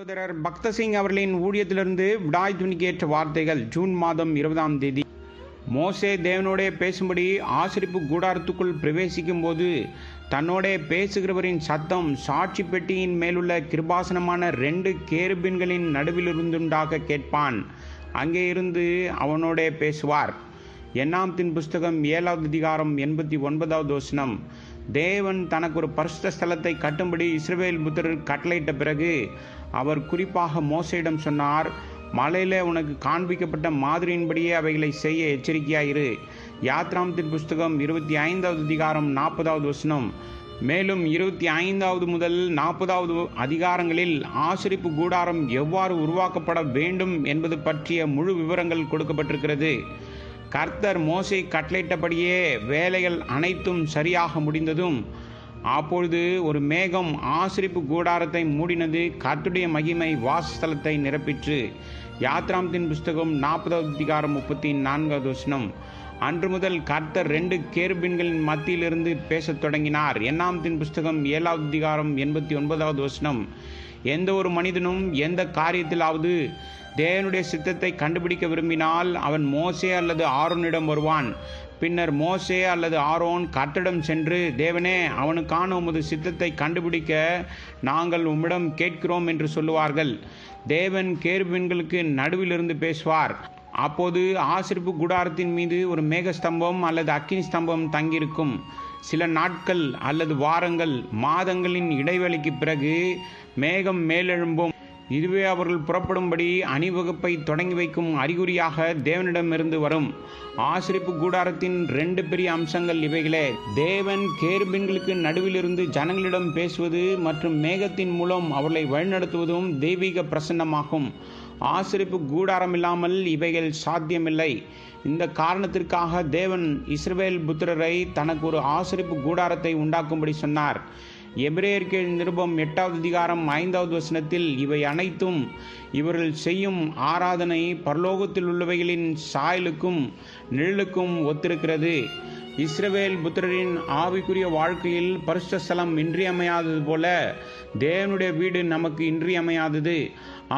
சகோதரர் பக்தசிங் அவர்களின் ஊழியத்திலிருந்து விடாய் துணிக்கேற்ற வார்த்தைகள். ஜூன் மாதம் 20ஆம் தேதி. மோசே தேவனோடே பேசும்படி ஆசரிப்பு கூடாரத்துக்குள் பிரவேசிக்கும் போது தன்னோடே பேசுகிறவரின் சத்தம் சாட்சி பெட்டியின் மேலுள்ள கிருபாசனமான 2 கேருபீன்களின் நடுவிலிருந்துண்டாக கேட்பான். அங்கே இருந்து அவனோடே பேசுவார். என்னாமத்தின் புஸ்தகம் 7வது அதிகாரம் 89வது வசனம். தேவன் தனக்கு ஒரு பரிசுத்த ஸ்தலத்தை கட்டும்படி இஸ்ரவேல் புத்திரர் கட்டளையிட்ட பிறகு அவர் குறிப்பாக மோசேயிடம் சொன்னார், மலையிலே உனக்கு காண்பிக்கப்பட்ட மாதிரியின்படியே அவைகளை செய்ய எச்சரிக்கையாயிரு. யாத்ராமத்தின் புஸ்தகம் 25வது அதிகாரம் 40வது வசனம். மேலும் 25வது முதல் 40வது அதிகாரங்களில் ஆசரிப்பு கூடாரம் எவ்வாறு உருவாக்கப்பட வேண்டும் என்பது பற்றிய முழு விவரங்கள் கொடுக்கப்பட்டிருக்கிறது. கர்த்தர் மோசே கட்டளையிட்டபடியே வேலைகள் அனைத்தும் சரியாக முடிந்ததும் அப்பொழுது ஒரு மேகம் ஆசரிப்பு கூடாரத்தை மூடினது. கர்த்தருடைய மகிமை வாசஸ்தலத்தை நிரப்பிற்று. யாத்ராமத்தின் புஸ்தகம் 40வது அதிகாரம் 34வது வசனம். அன்று முதல் கர்த்தர் 2 கேருபீன்களின் மத்தியிலிருந்து பேசத் தொடங்கினார். என்னாமத்தின் புஸ்தகம் 7வது அதிகாரம் 89வது வசனம். எந்த ஒரு மனிதனும் எந்த காரியத்திலாவது தேவனுடைய சித்தத்தை கண்டுபிடிக்க விரும்பினால் அவன் மோசே அல்லது ஆரோனிடம் வருவான். பின்னர் மோசே அல்லது ஆரோன் கர்த்தரிடம் சென்று, தேவனே, அவனுக்கான உமது சித்தத்தை கண்டுபிடிக்க நாங்கள் உம்மிடம் கேட்கிறோம் என்று சொல்லுவார்கள். தேவன் கேருபீன்களுக்கு நடுவிலிருந்து பேசுவார். அப்போது ஆசரிப்பு கூடாரத்தின் மீது ஒரு மேகஸ்தம்பம் அல்லது அக்கினி ஸ்தம்பம் தங்கியிருக்கும். சில நாட்கள் அல்லது வாரங்கள், மாதங்களின் இடைவெளிக்கு பிறகு மேகம் மேலெழும்பும். இதுவே அவர்கள் புறப்படும்படி அணிவகுப்பை தொடங்கி வைக்கும் அறிகுறியாக தேவனிடமிருந்து வரும். ஆசரிப்பு கூடாரத்தின் 2 பெரிய அம்சங்கள் இவைகளே. தேவன் கேருபீன்களுக்கு நடுவிலிருந்து ஜனங்களிடம் பேசுவது மற்றும் மேகத்தின் மூலம் அவர்களை வழிநடத்துவதும் தெய்வீக பிரசன்னமாகும். ஆசரிப்பு கூடாரம் இல்லாமல் இவைகள் சாத்தியமில்லை. இந்த காரணத்திற்காக தேவன் இஸ்ரவேல் புத்திரரை தனக்கு ஒரு ஆசரிப்பு கூடாரத்தை உண்டாக்கும்படி சொன்னார். எபிரேயருக்கு நிருபம் 8வது அதிகாரம் 5வது வசனத்தில் இவை அனைத்தும் இவர்கள் செய்யும் ஆராதனை பரலோகத்தில் உள்ளவைகளின் சாயலுக்கும் நிழலுக்கும் ஒத்திருக்கிறது. இஸ்ரவேல் புத்திரரின் ஆவிக்குரிய வாழ்க்கையில் பரிசுத்த ஸ்தலம் இன்றியமையாதது போல தேவனுடைய வீடு நமக்கு இன்றியமையாதது.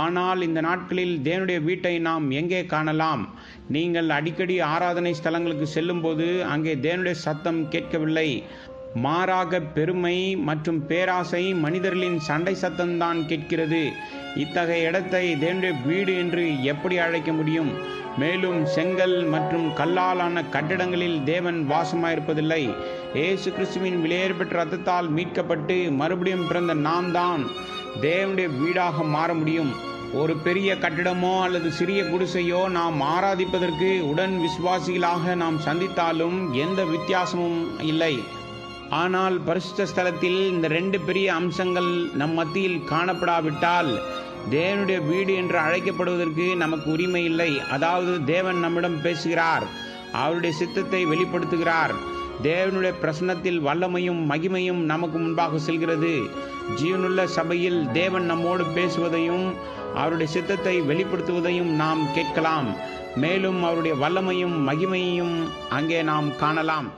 ஆனால் இந்த நாட்களில் தேவனுடைய வீட்டை நாம் எங்கே காணலாம்? நீங்கள் அடிக்கடி ஆராதனை ஸ்தலங்களுக்கு செல்லும்போது அங்கே தேவனுடைய சத்தம் கேட்கவில்லை. மாறாக பெருமை மற்றும் பேராசை மனிதர்களின் சண்டை சத்தம்தான் கேட்கிறது. இத்தகைய இடத்தை தேவனுடைய வீடு என்று எப்படி அழைக்க முடியும்? மேலும் செங்கல் மற்றும் கல்லாலான கட்டிடங்களில் தேவன் வாசமாயிருப்பதில்லை. இயேசு கிறிஸ்துவின் விலையேற பெற்ற இரத்தத்தால் மீட்கப்பட்டு மறுபடியும் பிறந்த நாம் தான் தேவனுடைய வீடாக மாற முடியும். ஒரு பெரிய கட்டிடமோ அல்லது சிறிய குடிசையோ நாம் ஆராதிப்பதற்கு உடன் விசுவாசிகளாக நாம் சந்தித்தாலும் எந்த வித்தியாசமும் இல்லை. ஆனால் பரிசுத்த ஸ்தலத்தில் இந்த 2 பெரிய அம்சங்கள் நம் மத்தியில் காணப்படாவிட்டால் தேவனுடைய வீடு என்று அழைக்கப்படுவதற்கு நமக்கு உரிமை இல்லை. அதாவது தேவன் நம்மிடம் பேசுகிறார், அவருடைய சித்தத்தை வெளிப்படுத்துகிறார். தேவனுடைய பிரசன்னத்தில் வல்லமையும் மகிமையும் நமக்கு முன்பாக செல்கிறது. ஜீவனுள்ள சபையில் தேவன் நம்மோடு பேசுவதையும் அவருடைய சித்தத்தை வெளிப்படுத்துவதையும் நாம் கேட்கலாம். மேலும் அவருடைய வல்லமையும் மகிமையையும் அங்கே நாம் காணலாம்.